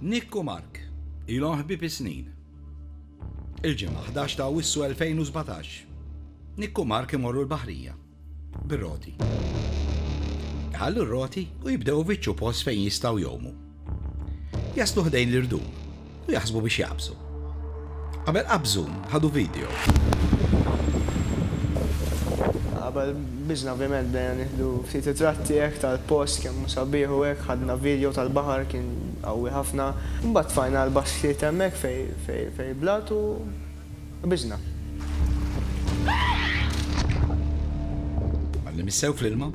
Nick u Mark, ilhom ħbieb snin. Il-ġimgħa 11 ta' Awwissu 2017. Nick u Mark imorru l-baħrija, bir-roti. Ħallu r-roti u jibdew ifittxu post fejn jistgħu jgħumu. Jaslu ħdejn l-irdum u jaħsbu biex jaqbżu. Qabel qabżu ħadu video. Qabel biżna ovvjament bdejna nieħdu ftit ritratti hekk tal-post kemm sabiħ u hekk ħadna video tal-baħar kien qawwi ħafna. Imbagħad tfajna l-baxxiet hemmhekk fejn blat u biżna. Malli missew fl-ilma,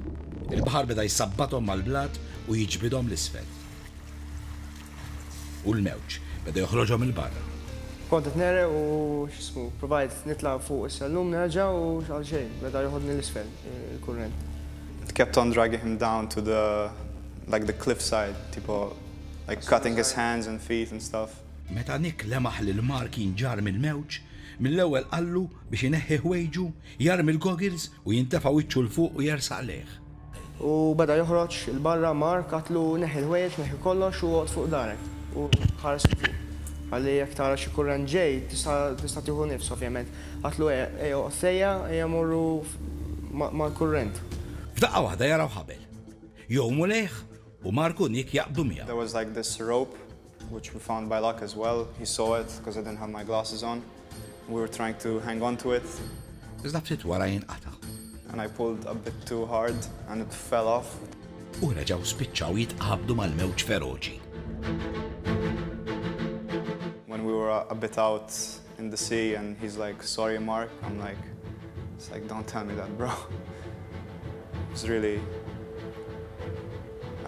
il-baħar beda jħabbathom mal-blat u jiġbidhom l-isfel. U l-mewġ beda joħroġhom il-barra. Kont qed nereq u x'ismu, provajt nitla' fuq is-sallum nerġa' u għal xejn, beda joħodni l-isfel il-kurrent. It kept on dragging him down to the cliffside, tipo like cutting his hands and feet and stuff. Meta Nick lemaħ lil Mark jinġar mill-mewġ, mill-ewwel qallu biex ineħħi ħwejġu, jarmi l-goggles u jintefa' wiċċu l fuq u jersaq lejh. U beda joħroġ il-barra Mark għatlu neħi l-ħwejġ, neħi kollox u għod fuq darek u ħares fuq. Għalli jekk tara xi kurrent ġej, tista' tieħu nifs ovvjament. Għatlu ejja oqsejja, ejja morru mal-kurrent. F'daqqa waħda jaraw ħabel. Jgħumu lejh u Mark u Nick jaqbdu miegħu. There was like this rope which we found by luck as well. He saw it because I didn't have my glasses on. We were trying to hang on to it. Iżda ftit wara jinqata'. And I pulled a bit too hard and it fell off. U reġgħu spiċċaw jitqabdu mal-mewġ feroċi. When we were a bit out in the sea and he's like, "Sorry, Mark," I'm like, it's like, "Don't tell me that, bro." It was really,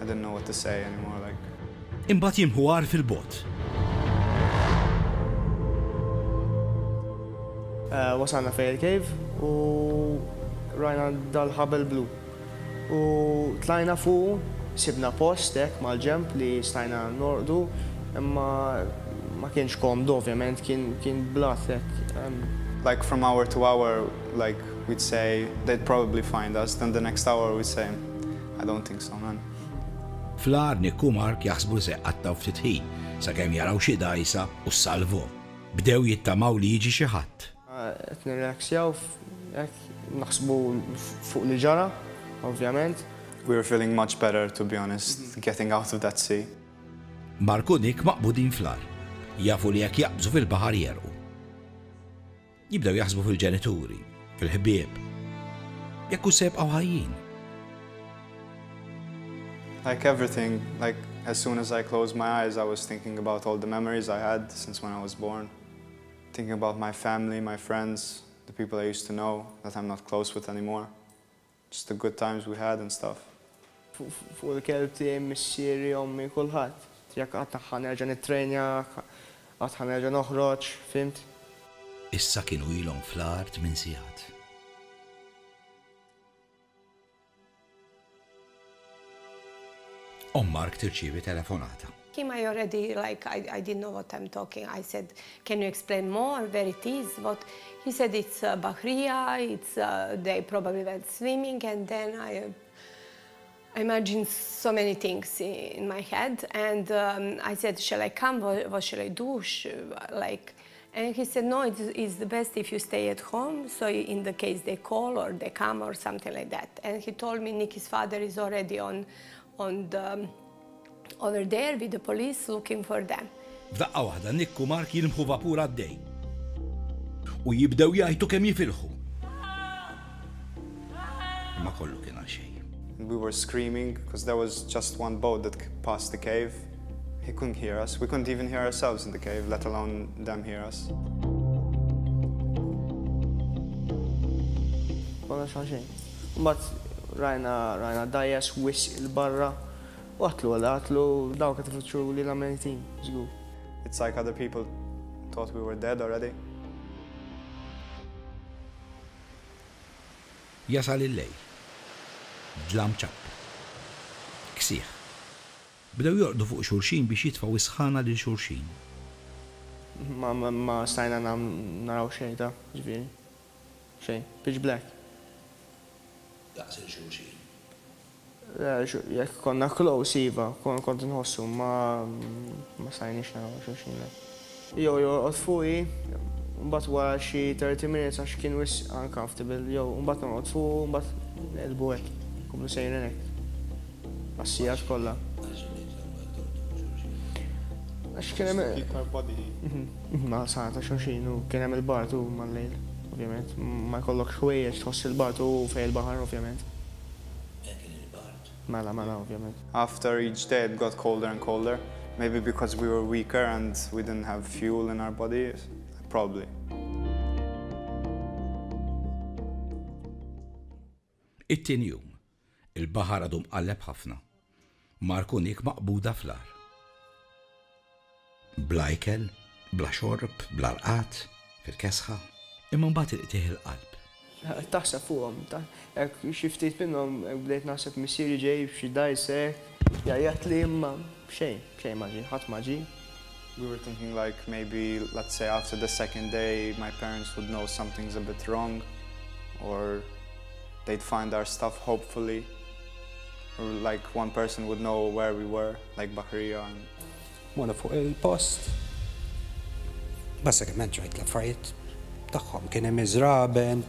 I didn't know what to say anymore, like. Imbagħad jimħuar fil-bot. Wasalna fejn il-cave u rajna dal-ħabel blu. U tlajna fuq, sibna post hekk mal-ġemp li stajna norqdu, imma ma kienx komdu ovvjament, kien blat hekk. Like from hour to hour, like we'd say they'd probably find us, then the next hour we'd say, "I don't think so, man." Fl-għar Nick u Mark jaħsbu se qattaw ftit ħin sakemm jaraw xi dgħajsa u ssalvhom. Bdew jittamaw li jiġi xi ħadd. Qed nirrelaxjaw hekk naħsbu fuq li ġara, ovvjament. We were feeling much better, to be honest, getting out of that sea. Mark u Nick maqbudin fl-għar. Jafu li jekk jaqbżu fil-baħar jerqu. Jibdew jaħsbu fil-ġenituri, fil-ħbieb. Jekk hu sebqgħu ħajjin. Like everything, like as soon as I closed my eyes, I was thinking about all the memories I had since when I was born. Thinking about my family, my friends, the people I used to know that I'm not close with anymore. Just the good times we had and stuff. Fuq il-kelb tiegħi missieri, ommi, kulħadd. Jekk qatt ħanerġa' nittrejnja, qatt ħanerġa' noħroġ, fimt? Issa kienu ilhom fl-art minn sigħat. Mark tirċievi telefonata. I already, like, I didn't know what I'm talking. I said, "Can you explain more where it is?" What he said, "It's Bahria, it's they probably went swimming," and then I imagined so many things in my head, and I said, "Shall I come? What shall I do?" And he said, "No, it's the best if you stay at home, so in the case they call or they come or something like that." And he told me Nicky's father is already over there with the police looking for them. F'daqqa waħda Nick u Mark jilmħu vapur għaddej. U jibdew jgħidu kemm jifilħu. Ma kollu kien għal xejn. We were screaming because there was just one boat that passed the cave. He couldn't hear us. We couldn't even hear ourselves in the cave, let alone them hear us. Kolla xaxejn. Mbagħad rajna dajjes wisq il-barra. Għatlu, dawk qed ifitxu li l-amenitin, żgur. It's like other people thought we were dead already. Jasal il-lejl. Dlam ċapp. Ksieħ. Bdew jorqdu fuq xulxin biex jitfgħu isħana lil xulxin. Ma stajna naraw xejn ta' ġifieri. Xejn, pitch black. Daqs il-xulxin. Jekk konna close iva, kont nħossu, ma ma stajniex naraw xulxin. Jew jorqod fuqi, mbagħad wara xi 30 minutes għax kien wis uncomfortable, jew mbagħad noqgħod fuq, mbagħad nelbu hekk, komplu sejrin hekk. Għas-sigħat kollha. Għax kien hemm ma saħta xulxin u kien hemm il-bartu mal-lejl, ovvjament. Ma jkollok ħwejjeġ tħoss il-bartu fejn il-baħar, ovvjament. Mela, ovvjament. After each day it got colder and colder. Maybe because we were weaker and we didn't have fuel in our bodies. Probably. It-tieni jum, il-baħar għadu mqalleb ħafna. Marku nik maqbuda fl-ar. Bla ikel, bla xorb, bla rqat, fil-kesħa, imma mbagħad ilqtih il-qalb. Taħseb fuqhom, xi ftit minnhom bdejt naħseb missieri ġej b'xi dajsek, jgħid li imma xejn ma ġie, ħadd ma ġie. We were thinking like maybe, let's say after the second day, my parents would know something's a bit wrong, or they'd find our stuff, hopefully. Or like one person would know where we were, like Bahrija. Wara fuq il-post. Basikament rajt l-affarijiet tagħhom. Kien hemm iżraben,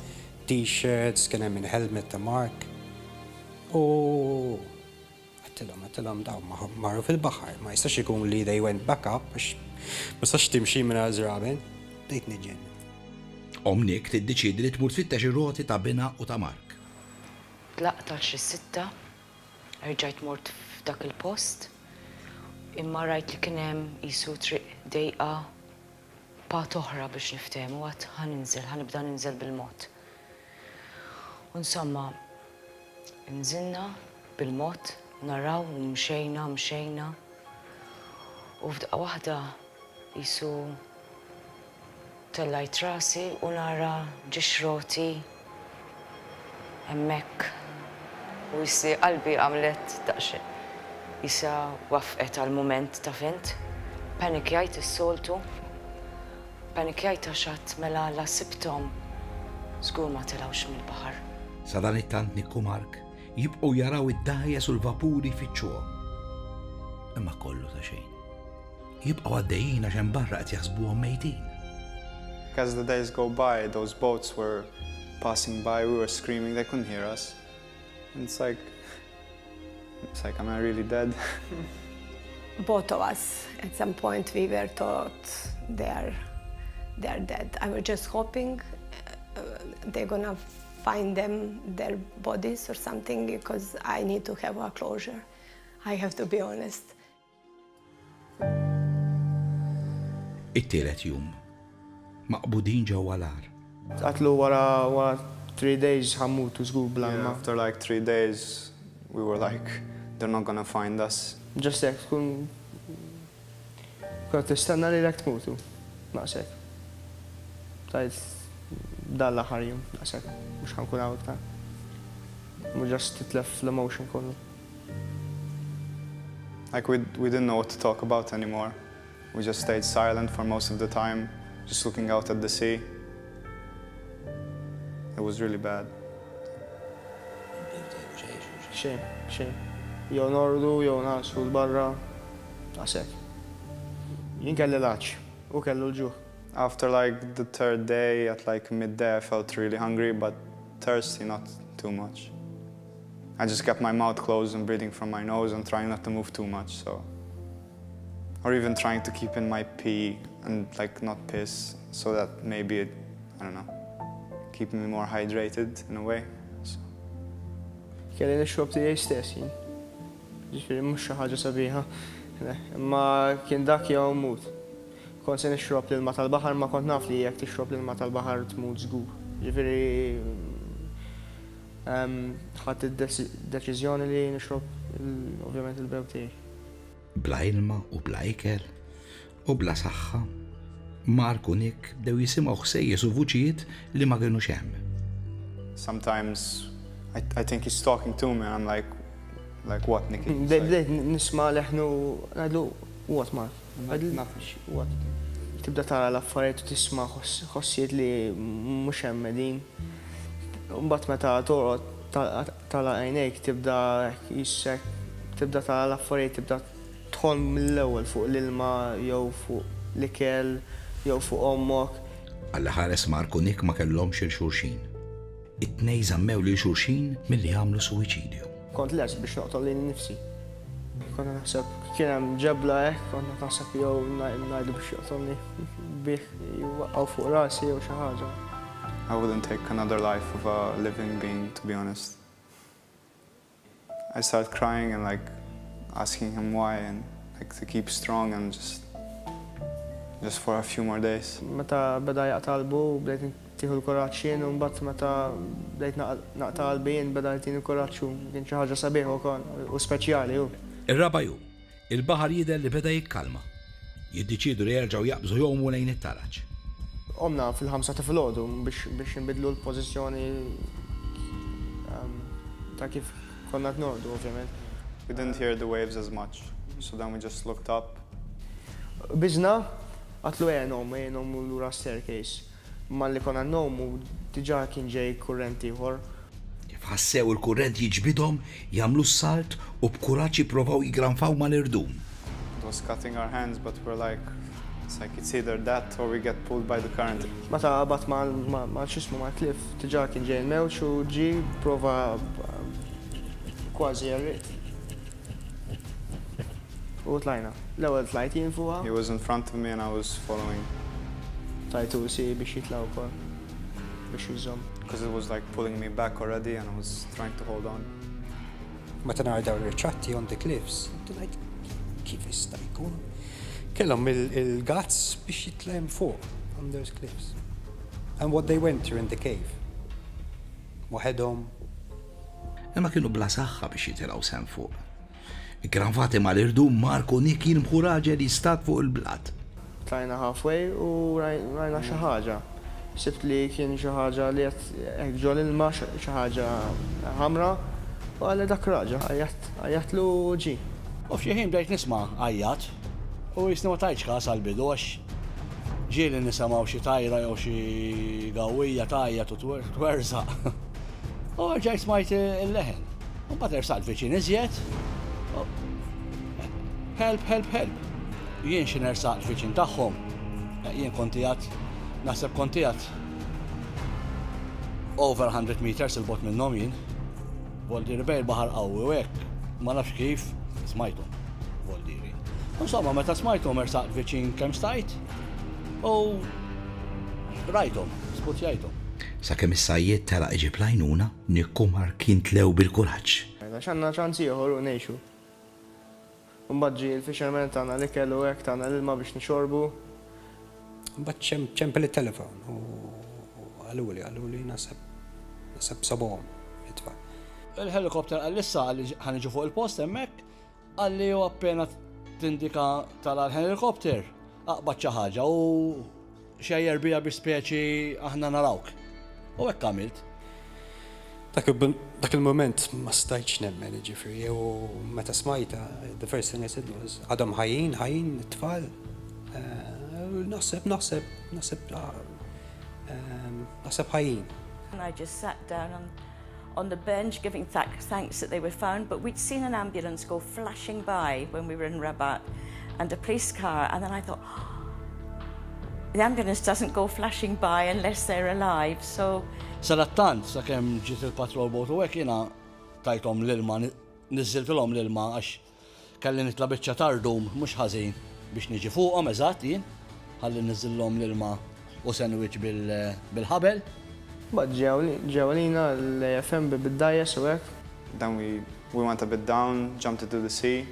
t-shirts, kien hemm il-helmet ta' Mark. U għattilhom daw marru fil-baħar. Ma jistax ikun li they went back up, għax ma sax timxi minn iżraben, dejt niġen. Omnik tiddeċiedi li tmur tfittex ir-roti ta' Bina u ta' Mark. Tlaqt għal xi sitta, rġajt mort f'dak il-post, imma rajt li kien hemm qisu triq dejqa pat oħra biex niftehmu għad ħanibda ninżel bil-mod. Insomma, nżilna bil-mod, naraw, mxejna, u f'daqqa waħda qisu tellajt rasi u nara ġixroti hemmhekk. U jissi qalbi għamlet daqsxejn. Issa wafqet għal-mument ta' fint. Panikjajt is-soltu. Panikjajt għax mela la sibthom żgur ma tilgħux mill-baħar. Sa dan it-tant Nikku Mark jibqgħu jaraw id-dajjes u l-vapuri fiċċuhom. Imma kollu ta' xejn. Jibqgħu għaddejjin għax hemm barra qed jaħsbuhom mejtin. As the days go by, those boats were passing by, we were screaming, they couldn't hear us. And it's like, am I really dead? Both of us, at some point, we were thought they're dead. I was just hoping they're gonna find their bodies or something, because I need to have a closure. I have to be honest. It-tielet jum, maqbudin ġewwa l-għar. Għatlu wara 3 days ħammutu żgur bla imma. After like 3 days, we were like, they're not gonna find us. Just hekk tkun tistenna li lek tmutu. Naqsek. Tajt dan l-aħħar jum, naqsek. Mhux ħankun hawn iktar. Mhux just titlef l-emotion kollu. Like we didn't know what to talk about anymore. We just stayed silent for most of the time, just looking out at the sea. It was really bad. Xejn. Jew nordu, jew naqsu l-barra. Naqsek. Jien kelli l-għaċ u kellu l-ġuħ. After like the 3rd day, at like midday, I felt really hungry, but thirsty, not too much. I just kept my mouth closed and breathing from my nose and trying not to move too much, so. Or even trying to keep in my pee and like not piss, so that maybe it, I don't know, keeping me more hydrated in a way. So. Kelli nixrob tiegħi stess jien. Ġifieri mhux xi ħaġa sabiħa. Imma kien dak jew mut. Kont se nixrob l-ilma tal-baħar ma kont naf li jekk tixrob l-ilma tal-baħar tmut żgur. Ġifieri ħadd id-deċiżjoni li nixrob ovvjament il-bew tiegħi. Bla ilma u bla ikel u bla saħħa, Mark u Nick bdew jisimgħu ħsejjes u vuċijiet li ma kinux hemm. Sometimes I think he's talking to me and I'm like what, Nick? Bdejt nisma' leħnu ngħidlu what Mark? What? Tibda tara l-affarijiet u tisma' ħossijiet li mhux hemm din. Mbagħad meta torqod tala għajnejk tibda jissek, tibda tara l-affarijiet tibda tħol mill-ewwel fuq l-ilma jew fuq l-ikel jew fuq ommok. Għall-ħares Mark u Nick ma kellhomx il-xulxin. It-tnej żammew lil xulxin milli jagħmlu suwiċidju. Kont les biex noqtol lil nifsi. Konna naħseb kien hemm ġebla hekk, konna naħseb jew ngħidu biex joqtolni bih jwaqgħu fuq rasi jew xi ħaġa. I wouldn't take another life of a living being, to be honest. I started crying and like asking him why and like to keep strong and just for a few more days. Meta beda jaqtalbu, bdejt tieħu l-kuraġġ jien u mbagħad meta bdejt naqtalbi jien beda jtini l-kuraġġ u kien xi ħaġa sabiħ ukoll u speċjali hu. Ir-raba' jum, il-baħar jidher li beda jikkalma. Jiddeċiedu li jerġgħu jaqbżu jgħumu lejn it-taraġ. Omna fil-5 ta' filgħodu biex nbidlu l-pożizzjoni ta' kif konna t-nordu, ovvjament. We didn't hear the waves as much, so then we just looked up. Bizna, għatlu jenom l-ura staircase. Ma li konna n-nomu, diġa kien ġej kurrenti ieħor. Ħassew il-kurrent jiġbidhom, jagħmlu s-salt u b'kuraġġ jippruvaw jigranfaw mal-irdum. It was cutting our hands, but we're like, it's either that or we get pulled by the current. Meta qabat ma' xismu ma' klif, diġa kien ġej il-mewġ u ġi prova kważi jarrit. U tlajna. L-ewwel tlajt jien fuqha. He was in front of me and I was following. Tajtu si biex jitlgħu wkoll biex jużhom. Because it was like pulling me back already and I was trying to hold on. Meta nara dawn ir-ritratti on the cliffs, ngħid kif jista' jkun. Kellhom il-guts biex jitlem fuq on those cliffs. And what they went through in the cave. Waħedhom. Imma kienu bla saħħa biex jitilgħu sem fuq. Granfati mal-irdum Mark u Nick jirbħu raġel jistat fuq il-blat. Tlajna halfway u rajna xi ħaġa. Sibt li kien xi ħaġa li qed ġol ilma xi ħaġa ħamra u għalli dak raġa għajjatlu ġi. U f'xi ħin bdejt nisma' għajjat u jisni ma tajtx każ għall-bidu għax ġieli nisimgħu xi tajra jew xi gawwija tajjat u twerżaq. U rġajt smajt il-leħen. U mbagħad ersaqt viċin iżjed. Help, help, help. Jien xi nersaqt viċin tagħhom. Jien kontijat, naħseb kontijat over 100 meters il-bot minnhom jien. Voldiri bej il-baħar qawwi u hekk ma nafx kif smajthom. Voldiri. Insomma, meta smajthom ersaqt viċin kemm stajt u rajthom, sputjajthom. Sakemm is-sajjied tela iġib lajnuna, Nick u Mark jintlew bil-kuraġġ. X'għandna ċans ieħor u ngħixu. Mbagħad ġie l-fisherman tagħna li kellu hekk tagħna l-ilma biex nixorbu. Mbagħad ċempel it-telefon u għaluli nasab sabuhom it-tfal. Il-helikopter għall-issa għalli ħaniġu fuq il-post hemmhekk għalli hu appena tindika tal-helikopter aqbad xi ħaġa u xejjer biha biex speċi aħna narawk. U hekk għamilt. Dak il-moment ma stajtx nemmen ġifri u meta smajta, the first thing I said was għadhom ħajjin it-tfal. Naħseb ħajjin. And I just sat down on the bench giving thanks that they were found, but we'd seen an ambulance go flashing by when we were in Rabat and a police car, and then I thought, the ambulance doesn't go flashing by unless they're alive, so... Sarattant, sakemm ġiet il-patrol boat u hekk jiena tajthom l-ilma, niżżiltilhom l-ilma għax kelli nitla' biċċa tardum mhux ħażin biex niġi fuqhom eżatt jien, ħalli niżżillhom l-ilma u sandwich bil-ħabel. Bad ġewlina l-FM bid-dajjes u hekk. Then we went a bit down, jumped into the sea.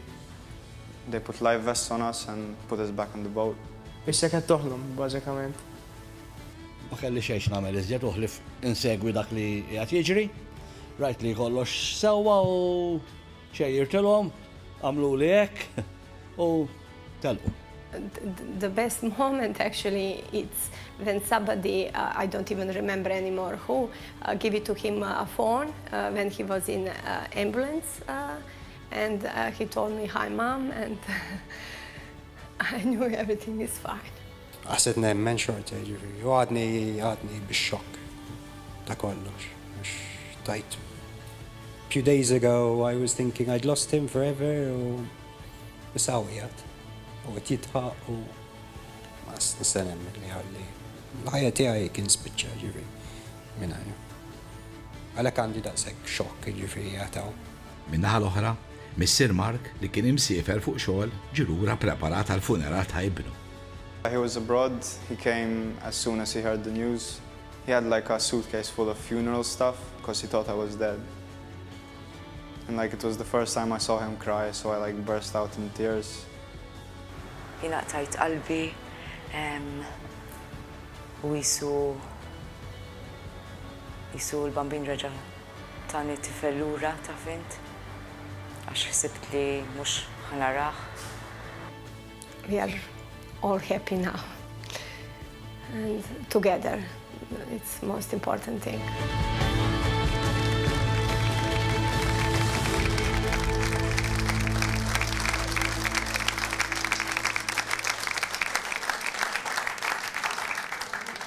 They put life vests on us and put us back on the boat. Issa qed toħlom bażikament. Ma kelli xejn nagħmel iżjed uħlif insegwi dak li qed jiġri. Rajt li kollox sewwa u xejjirtilhom, għamlu li hekk u telqu. The best moment actually it's when somebody, I don't even remember anymore who, gave it to him a phone when he was in ambulance and he told me, hi mom, and I knew everything is fine. Għaset nemmen xorta ġifiri, u għadni bix-xokk ta' kollox. Few days ago I was thinking I'd lost him forever, Bisawijat. U għet jitħaq u ma s-nistanem li għalli. L-ħajja tiegħi kien spiċċa ġifri minna. Għalek għandi daqshekk xokk ġifri jataw. Minnaħa l-oħra, Mr. Mark li kien imsiefer fuq xogħol ġilura preparat għal funeral ta' ibnu. He was abroad. He came as soon as he heard the news. He had like a suitcase full of funeral stuff because he thought I was dead. And like it was the first time I saw him cry, so I like burst out in tears. Jina tajt qalbi u jisu l-bambin reġa tani tifellura ta' fint għax ħsibt li mux ħanaraħ. We are all happy now and together. It's the most important thing.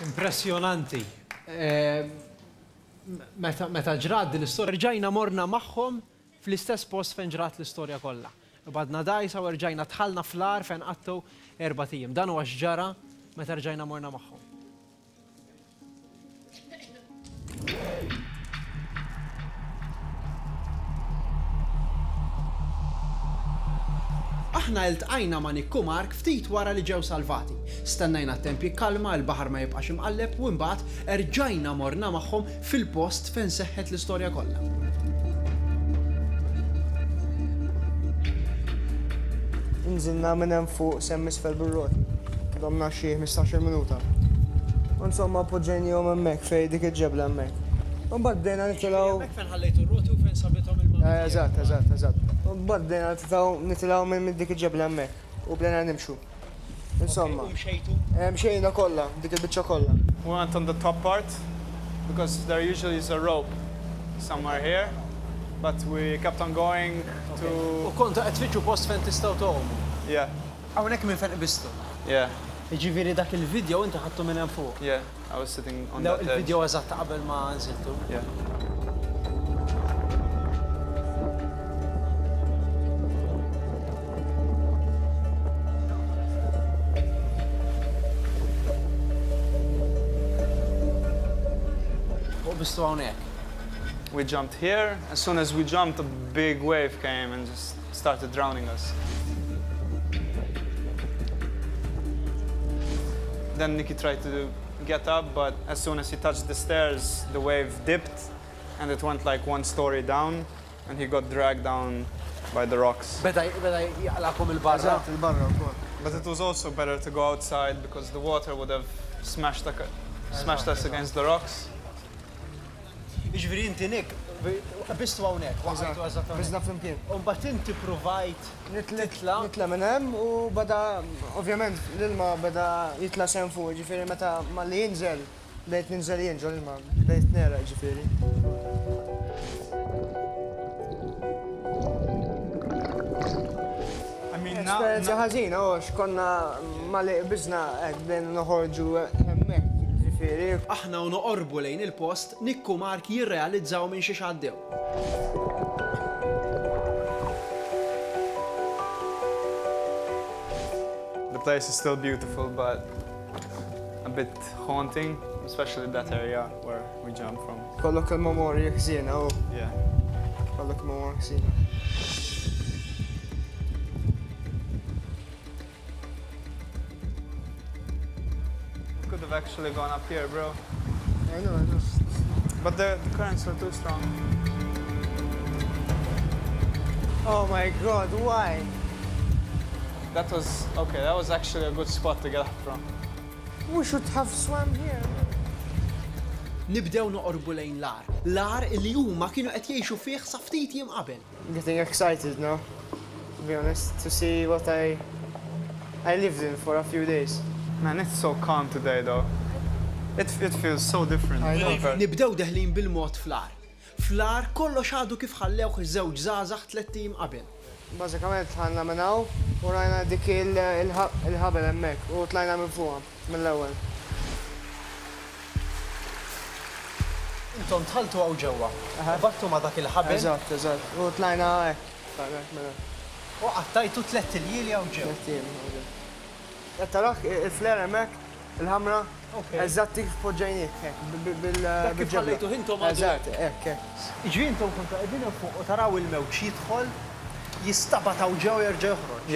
Impressjonanti. Meta ġrat din l-istorja, rġajna morna magħhom fl-istess post fejn ġrat l-istorja kollha. Badna dajsa u rġajna tħallna fl-ar fejn qattgħu 4 ijiem. Dan huwa x'ġara meta rġajna morna magħhom. Aħna iltqajna ma' Nikku Mark ftit wara li ġew salvati. Stennajna t-temp jikkalma, l-baħar ma jibqax imqalleb u mbagħad erġajna morna magħhom fil-post fejn seħħet l-istorja kollha. Nżilna minn hemm fuq semmis fil-bir-rota. Domna xi 15 minuta. Insomma poġġejnihom hemmhekk fejn dik il-ġebla hemmhekk. U mbagħad bdejna nitilgħu. Fejn ħallejtu r-roti u fejn sabithom il-ma. Eżatt. U mbagħad bdejna nitilgħu minn dik il-ġebla hemmhekk u bdejna nimxu. Insomma. Mxejna kollha, dik il-biċċa kollha. We went on the top part because there usually is a rope somewhere here, but we kept on going to. U kontu qed tfittxu post fejn tistgħu tgħumu. Yeah. Hawnhekk minn fejn qbistu. Yeah. Jiġifieri dak il-video inti ħadtu minn hemm fuq. Yeah, I was sitting on that edge. Il-video eżatt qabel ma nżiltu. Yeah. U bistu hawnhekk. We jumped here. As soon as we jumped, a big wave came and just started drowning us. Then Nicky tried to get up, but as soon as he touched the stairs, the wave dipped and it went like 1 story down and he got dragged down by the rocks. Beda jaqlakom il-barra. Il-barra wkoll. But it was also better to go outside because the water would have smashed us against the rocks. Jiġifieri inti nik bistu hawnhekk, waqgħu eżattament. Biżna flimkien. U mbagħad inti provajt Nitla minn hemm u beda ovvjament l-ilma beda jitla sehem fuq, ġifieri meta malli jinżel bdejt ninżel jien ġol ilma, bdejt nera ġifieri. Esperjenza ħażina x'konna malli biżna hekk bdejna noħorġu hemmhekk. Aħna u noqorbu lejn il-post, Nikku Mark jirrealizzaw minn xi x'għaddew. The place is still beautiful, but a bit haunting, especially that area where we jumped from. Kollok il-memorja ħsiena u. Yeah. Kollok il-memorja ħsiena. Could have actually gone up here, bro. I know. But the currents are too strong. Oh my God, why? That was actually a good spot to get up from. We should have swam here. Nibdew noqorbu lejn l-ar. L-ar li huma kienu qed jgħixu fih sa ftit jiem qabel. Getting excited now, to be honest, to see what I lived in for a few days. Man, it's so calm today, though. It feels so different. Nibdew deħlin bil-mod fl-ar. Fl-ar kollox għadu kif ħallewh iż-żewġ żgħażagħ 3 ijiem qabel. Bażikament ħanna minn hawn u rajna dik il-ħabel hemmhekk u tlajna minn fuqha mill-ewwel. Intom tħaltu hawn ġewwa. Battu ma' dak il-ħabel. Eżatt. U tlajna hekk. U għattajtu 3 tiljili għaw ġew. Tarax il-fler hemmhekk, il-ħamra, eżatt kif poġġajniek bil-ġebla. Kif ħallejtu hintom għadu. Eżatt, hekk. Iġvi intom kontu qegħdin fuq u taraw il-mewġ jidħol jistabataw ġew jerġa' joħroġ.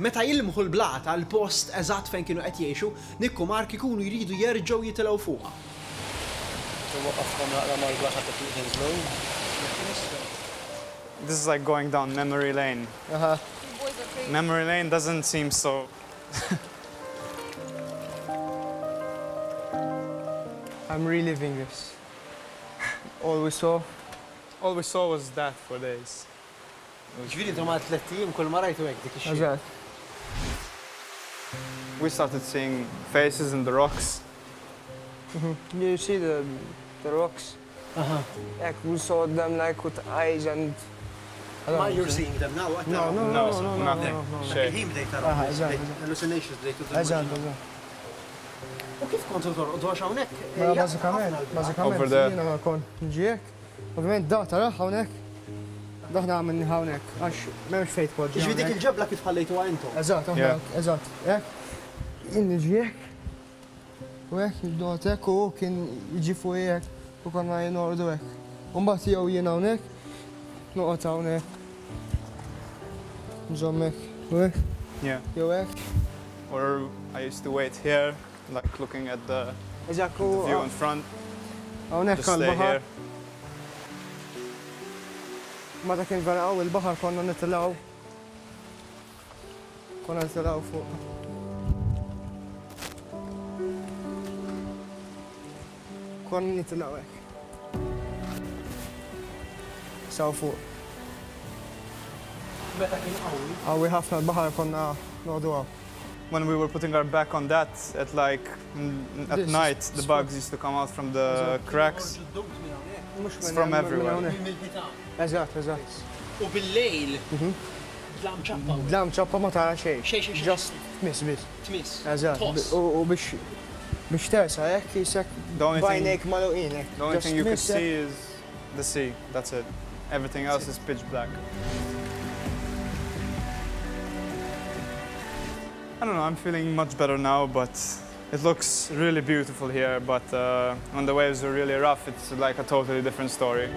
Meta jilmħu l-blat għal-post eżatt fejn kienu qed jgħixu, nikku mark ikunu jridu jerġgħu jitilgħu fuqha. This is like going down memory lane. Memory lane doesn't seem so... I'm reliving this. All we saw was that for days. Ġviri intom għal 3 ijiem kull ma rajtu hekk dik ix-xejn. Eżatt. We started seeing faces in the rocks. You see the rocks? Like we saw them like with eyes and... Ma you're seeing them now? No. Nothing. Il-ħin bdejt taraw. Hallucinations bdejtu. Eżatt. U kif kontu torqodu għax hawnhekk? Bażikament, jiena kon ġiek. Ovvjament da taraħ hawnhekk. Daħna għamilni hawnhekk għax m'hemmx fejn tpoġġi. Ġifi dik il-ġebla kif ħallejtuha intom? Eżatt, eżatt. Hekk. Jien ġiek. U hekk jibdot hekk u kien jiġi fuq hekk u konna jinordu hekk. U mbagħad jew jien hawnhekk, noqgħod hawnhekk. Nżomm hekk. U hekk. Jew hekk. Or I used to wait here, like looking at the view in front. Hawnhekk Just stay għall-baħar. here. Meta kien veraqgħu il-baħar konna nitilgħu. Konna nitilgħu fuq. Konna nitilgħu hekk. Saw fuq. Meta kien qawwi. Qawwi ħafna l-baħar konna noqogħdu hawn. When we were putting our back on that, at night, the bugs used to come out from the cracks. It's from everywhere. Eżatt. U bil-lejl, dlam ċappa. Dlam ċappa ma tara xejn. Just tmiss. Eżatt. U biex tersa hekk jisek bajnejk magħluqin. The only thing you could see is the sea. That's it. Everything else is pitch black. I don't know, I'm feeling much better now, but it looks really beautiful here. But when the waves are really rough, it's like a totally different story.